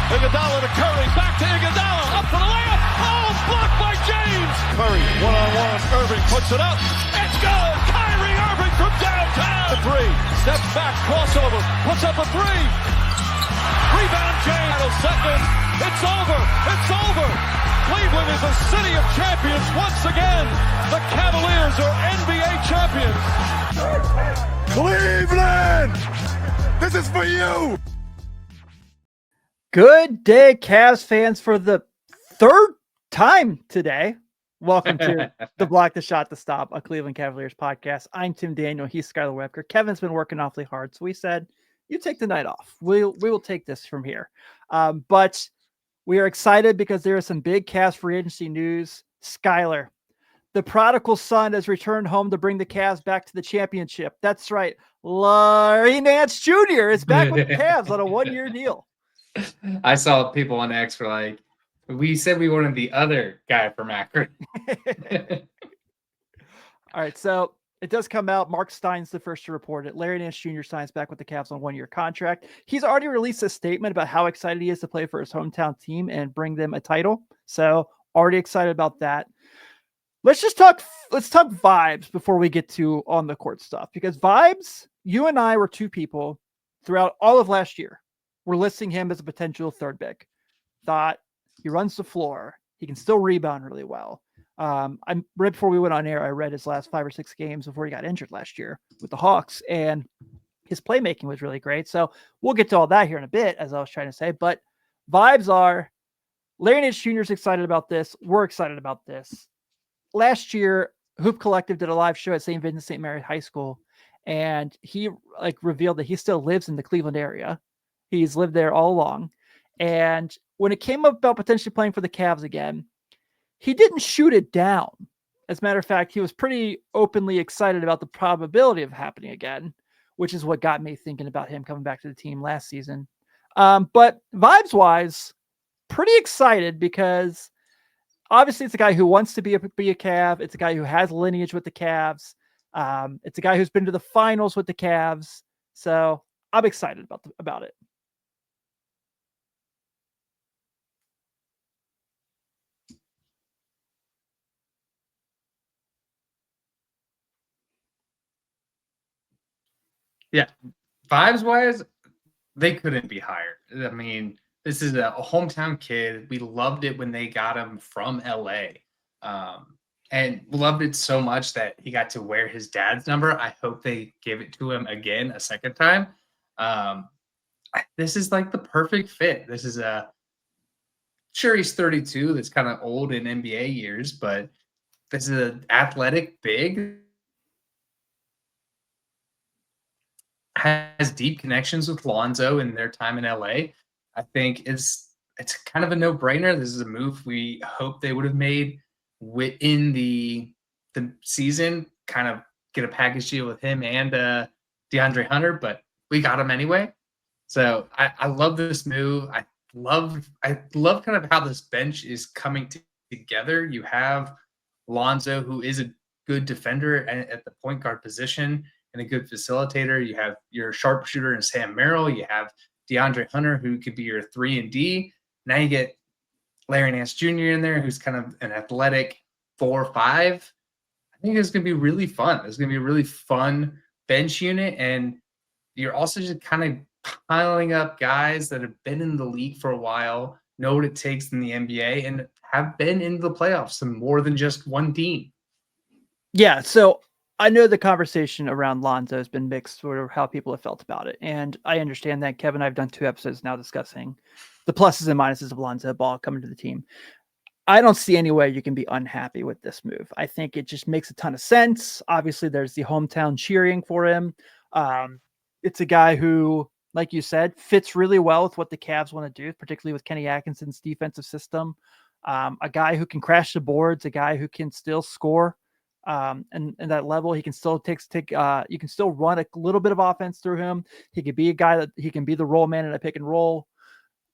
Iguodala to Curry, back to Iguodala, up for the layup. Oh, blocked by James. Curry, one-on-one. Irving puts it up. It's good. Kyrie Irving from downtown. The three, steps back, crossover, puts up a three. Rebound James. Seconds. It's over. It's over. Cleveland is a city of champions once again. The Cavaliers are NBA champions. Cleveland, this is for you. Good day, Cavs fans, for the third time today. Welcome to the Block the Shot to Stop, a Cleveland Cavaliers podcast. I'm Tim Daniel. He's Skylar Webker. Kevin's been working awfully hard, so we said, you take the night off. We will take this from here. But we are excited because there is some big Cavs free agency news. Skylar, the prodigal son, has returned home to bring the Cavs back to the championship. That's right. Larry Nance Jr. is back with the Cavs on a one-year deal. I saw people on X were like, we said we wanted the other guy from Akron. All right, so it does come out. Mark Stein's the first to report it. Larry Nance Jr. signs back with the Cavs on a one-year contract. He's already released a statement about how excited he is to play for his hometown team and bring them a title. So already excited about that. Let's talk vibes before we get to on the court stuff, because vibes, you and I were two people throughout all of last year. We're listing him as a potential third pick. Thought he runs the floor. He can still rebound really well. Right before we went on air, I read his last 5 or 6 games before he got injured last year with the Hawks, and his playmaking was really great. So we'll get to all that here in a bit, as I was trying to say. But vibes are Larry Nance Jr. is excited about this. We're excited about this. Last year, Hoop Collective did a live show at St. Vincent St. Mary High School, and he revealed that he still lives in the Cleveland area. He's lived there all along. And when it came up about potentially playing for the Cavs again, he didn't shoot it down. As a matter of fact, he was pretty openly excited about the probability of happening again, which is what got me thinking about him coming back to the team last season. But vibes-wise, pretty excited because obviously it's a guy who wants to be a Cav. It's a guy who has lineage with the Cavs. It's a guy who's been to the finals with the Cavs. So I'm excited about it. Yeah, vibes-wise, they couldn't be higher. I mean, this is a hometown kid. We loved it when they got him from LA. And loved it so much that he got to wear his dad's number. I hope they give it to him again a second time. This is like the perfect fit. This is sure, he's 32. That's kind of old in NBA years, but this is an athletic big. Has deep connections with Lonzo in their time in LA. I think it's kind of a no-brainer. This is a move we hope they would have made within the season, kind of get a package deal with him and DeAndre Hunter, but we got him anyway. So I love this move. I love kind of how this bench is coming together. You have Lonzo, who is a good defender at the point guard position and a good facilitator. You have your sharpshooter in Sam Merrill. You have DeAndre Hunter, who could be your 3 and D. Now you get Larry Nance Jr. in there, who's kind of an athletic 4-5. I think it's going to be really fun. It's going to be a really fun bench unit, and you're also just kind of piling up guys that have been in the league for a while, know what it takes in the NBA, and have been in the playoffs and more than just one team. Yeah, so I know the conversation around Lonzo has been mixed, sort of how people have felt about it. And I understand that. Kevin and I have done 2 episodes now discussing the pluses and minuses of Lonzo Ball coming to the team. I don't see any way you can be unhappy with this move. I think it just makes a ton of sense. Obviously, there's the hometown cheering for him. It's a guy who, like you said, fits really well with what the Cavs want to do, particularly with Kenny Atkinson's defensive system. A guy who can crash the boards, a guy who can still score. And that level, he can still you can still run a little bit of offense through him. He could be a guy that he can be the roll man in a pick and roll.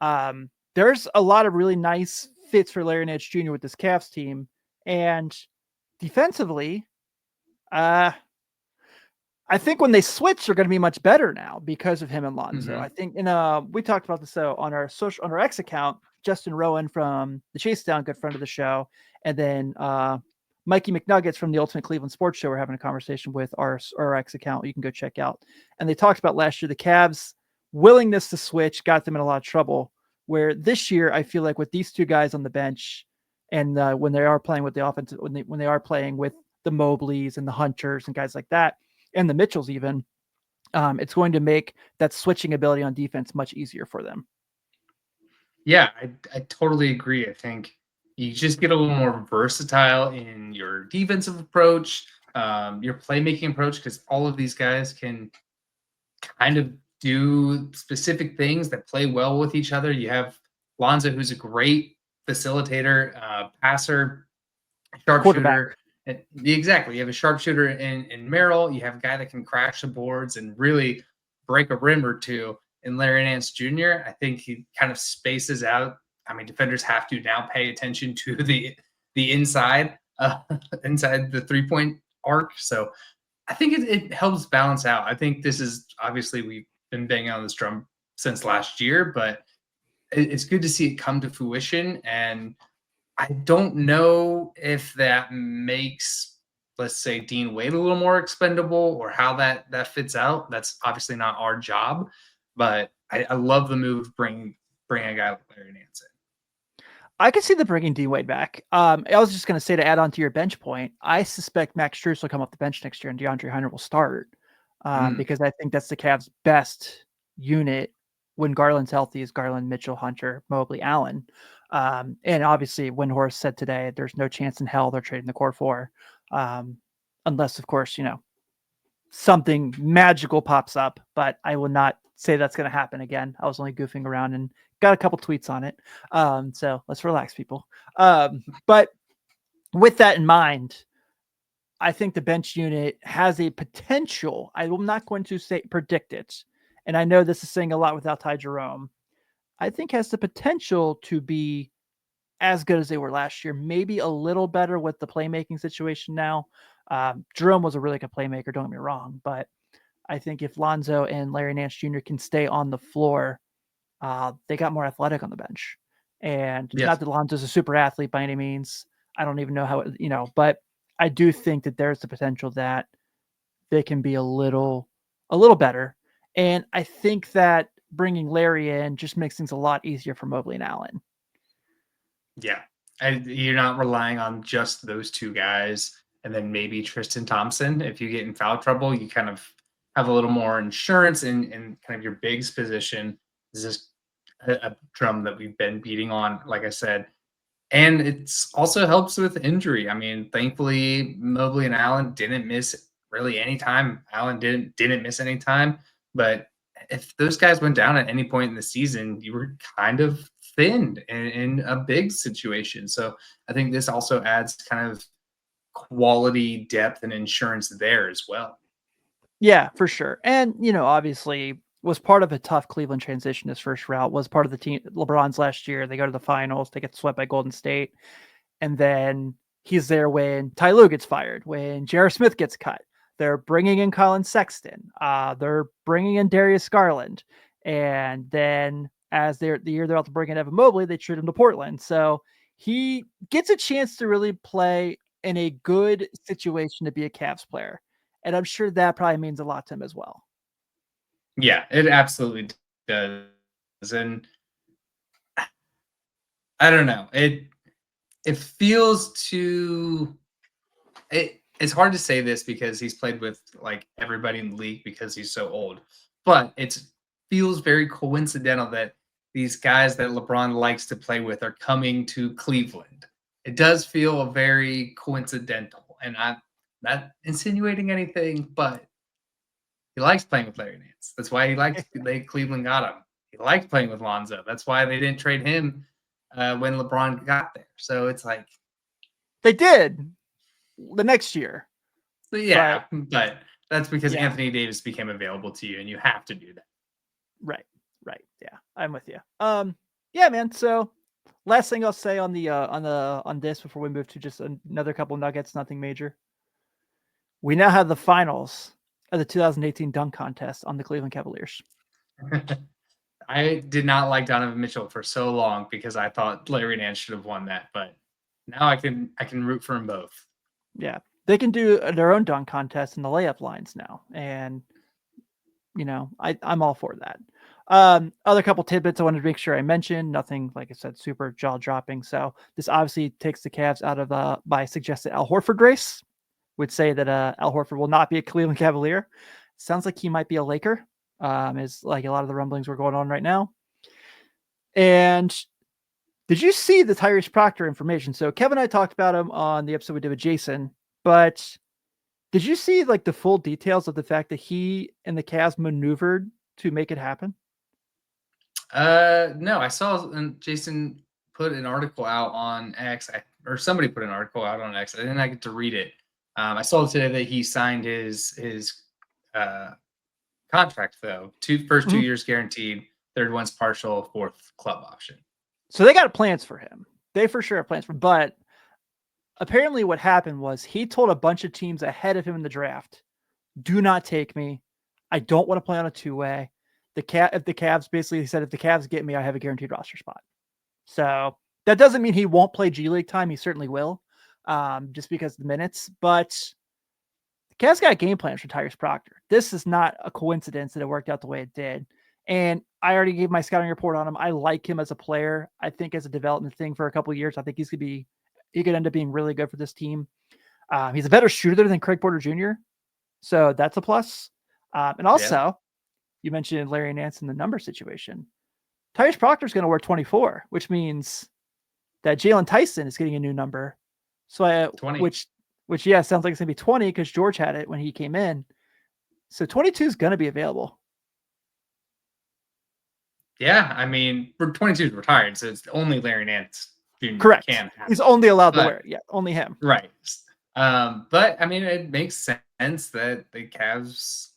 There's a lot of really nice fits for Larry Nance Jr. with this Cavs team. And defensively, I think when they switch, they're going to be much better now because of him and Lonzo. Mhm. I think, we talked about this on our X account. Justin Rowan from the Chase Down, good friend of the show, and then Mikey McNuggets from the Ultimate Cleveland Sports Show. We're having a conversation with our X account. You can go check out. And they talked about last year the Cavs' willingness to switch got them in a lot of trouble. Where this year, I feel like with these two guys on the bench, and when they are playing with the offense, when they are playing with the Mobleys and the Hunters and guys like that, and the Mitchells even, it's going to make that switching ability on defense much easier for them. Yeah, I totally agree. I think you just get a little more versatile in your defensive approach, your playmaking approach, because all of these guys can kind of do specific things that play well with each other. You have Lonzo, who's a great facilitator, passer, sharpshooter. Exactly. You have a sharpshooter in Merrill. You have a guy that can crash the boards and really break a rim or two in Larry Nance Jr. I think he kind of spaces out. I mean, defenders have to now pay attention to the inside, inside the 3-point arc. So I think it helps balance out. I think this is obviously we've been banging on this drum since last year, but it's good to see it come to fruition. And I don't know if that makes, let's say, Dean Wade a little more expendable or how that fits out. That's obviously not our job, but I love the move bringing a guy like Larry Nance in. I could see the bringing Dean Wade back. I was just going to say, to add on to your bench point, I suspect Max Strus will come off the bench next year and DeAndre Hunter will start because I think that's the Cavs' best unit when Garland's healthy is Garland, Mitchell, Hunter, Mobley, Allen. And obviously, Windhorst said today, there's no chance in hell they're trading the core four. Unless, of course, something magical pops up, but I will not say that's going to happen again. I was only goofing around and got a couple tweets on it. So let's relax, people. But with that in mind, I think the bench unit has a potential. I'm not going to say predict it. And I know this is saying a lot without Ty Jerome. I think has the potential to be as good as they were last year, maybe a little better with the playmaking situation now. Jerome was a really good playmaker, don't get me wrong, but I think if Lonzo and Larry Nance Jr. can stay on the floor, they got more athletic on the bench. And not that Lonzo's a super athlete by any means. I don't even know how, but I do think that there's the potential that they can be a little better. And I think that bringing Larry in just makes things a lot easier for Mobley and Allen. Yeah. You're not relying on just those two guys and then maybe Tristan Thompson. If you get in foul trouble, you kind of have a little more insurance in kind of your bigs position. This is a drum that we've been beating on, like I said. And it's also helps with injury. I mean, thankfully, Mobley and Allen didn't miss really any time. Allen didn't miss any time. But if those guys went down at any point in the season, you were kind of thinned in a big situation. So I think this also adds kind of quality depth and insurance there as well. Yeah, for sure. And, obviously was part of a tough Cleveland transition. His first route was part of the team, LeBron's last year. They go to the finals, they get swept by Golden State. And then he's there when Ty Lue gets fired, when J.R. Smith gets cut. They're bringing in Colin Sexton. They're bringing in Darius Garland. And then as the year they're out to bring in Evan Mobley, they trade him to Portland. So he gets a chance to really play in a good situation to be a Cavs player. And I'm sure that probably means a lot to him as well. Yeah, it absolutely does. And I don't know. It feels too it's hard to say this because he's played with like everybody in the league because he's so old. But it feels very coincidental that these guys that LeBron likes to play with are coming to Cleveland. It does feel very coincidental. And I'm not insinuating anything, but he likes playing with Larry Nance. That's why Cleveland got him. He liked playing with Lonzo. That's why they didn't trade him when LeBron got there. So it's like they did the next year. So yeah, but that's because Anthony Davis became available to you, and you have to do that. Right. Yeah, I'm with you. Yeah, man. So last thing I'll say on this before we move to just another couple nuggets, nothing major. We now have the finals of the 2018 dunk contest on the Cleveland Cavaliers? I did not like Donovan Mitchell for so long because I thought Larry Nance should have won that, but now I can root for them both. Yeah, they can do their own dunk contest in the layup lines now, and I'm all for that. Other couple tidbits I wanted to make sure I mentioned. Nothing, like I said, super jaw dropping. So this obviously takes the Cavs out of my suggested Al Horford race. Would say that Al Horford will not be a Cleveland Cavalier. Sounds like he might be a Laker. Is like a lot of the rumblings were going on right now. And did you see the Tyrese Proctor information? So Kevin and I talked about him on the episode we did with Jason, but did you see like the full details of the fact that he and the Cavs maneuvered to make it happen? No, I saw Jason put an article out on X, or somebody put an article out on X. I didn't get to read it. I saw today that he signed his contract though. First 2 years guaranteed, third one's partial, fourth club option. So they got plans for him. They for sure have plans for him. But apparently what happened was he told a bunch of teams ahead of him in the draft, do not take me. I don't want to play on a two-way. If the Cavs basically said, if the Cavs get me, I have a guaranteed roster spot. So that doesn't mean he won't play G League time. He certainly will, just because of the minutes. But the Cavs got game plans for Tyrese Proctor. This is not a coincidence that it worked out the way it did. And I already gave my scouting report on him. I like him as a player. I think as a development thing for a couple of years, I think he could end up being really good for this team. He's a better shooter than Craig Porter Jr. So that's a plus. And also, you mentioned Larry Nance in the number situation. Tyrese Proctor is going to wear 24, which means that Jalen Tyson is getting a new number. So 20. which sounds like it's going to be 20 because George had it when he came in. So 22 is going to be available. Yeah, I mean, 22 is retired, so it's only Larry Nance Jr. Correct. Can have He's only allowed to wear it. Yeah, only him. Right. But I mean, it makes sense that the Cavs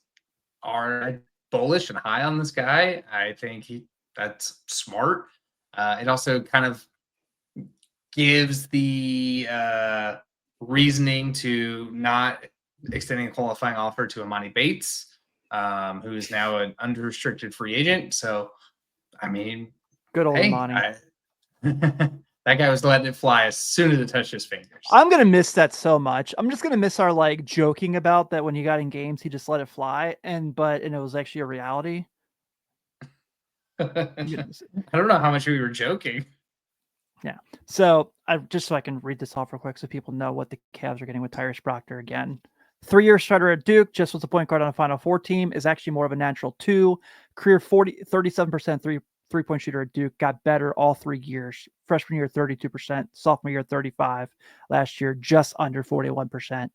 are bullish and high on this guy. I think that's smart. It also kind of gives the reasoning to not extending a qualifying offer to Amani Bates, who is now an unrestricted free agent. So, I mean, good old Amani. That guy was letting it fly as soon as it touched his fingers. I'm going to miss that so much. I'm just going to miss our like joking about that when he got in games, he just let it fly. And it was actually a reality. I don't know how much we were joking. Yeah. So so I can read this off real quick so people know what the Cavs are getting with Tyrese Proctor again. 3-year starter at Duke, just was a point guard on a Final Four team, is actually more of a natural 2. Career 37% three-point shooter at Duke, got better all 3 years. Freshman year, 32%. Sophomore year, 35%. Last year, just under 41%.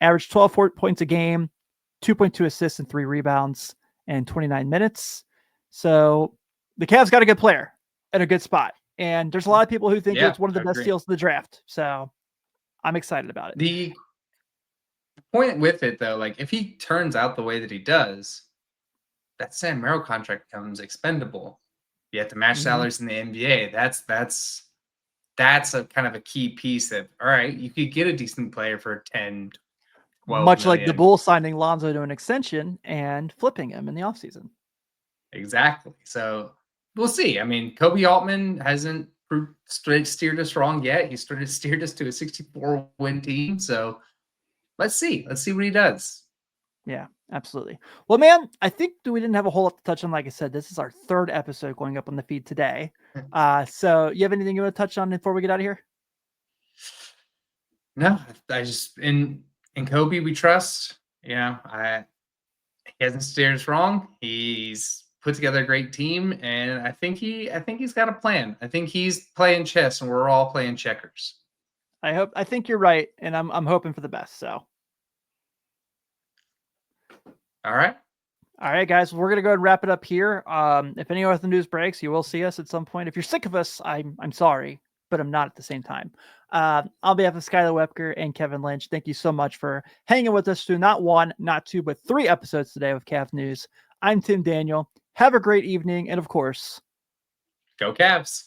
Averaged 12 points a game, 2.2 assists and 3 rebounds, and 29 minutes. So the Cavs got a good player at a good spot. And there's a lot of people who think it's one of the best deals of the draft. So I'm excited about it. The point with it, though, like if he turns out the way that he does, that Sam Merrill contract becomes expendable. You have to match salaries in the NBA. That's a kind of a key piece that, all right, you could get a decent player for 10, 12 much million. like the Bulls signing Lonzo to an extension and flipping him in the offseason. Exactly. So we'll see. I mean, Kobe Altman hasn't steered us wrong yet. He steered us to a 64-win team. So let's see. Let's see what he does. Yeah, absolutely. Well, man, I think we didn't have a whole lot to touch on. Like I said, this is our 3rd episode going up on the feed today. So you have anything you want to touch on before we get out of here? No, I just in Kobe we trust. You know, he hasn't steered us wrong. He's put together a great team, and I think he's got a plan. I think he's playing chess, and we're all playing checkers. I think you're right, and I'm hoping for the best. So. All right, guys. We're gonna go ahead and wrap it up here. If any other news breaks, you will see us at some point. If you're sick of us, I'm sorry, but I'm not at the same time. On behalf of Skylar Wepker and Kevin Lynch, thank you so much for hanging with us through not 1, not 2, but 3 episodes today of Cav News. I'm Tim Daniel. Have a great evening, and of course, go Cavs.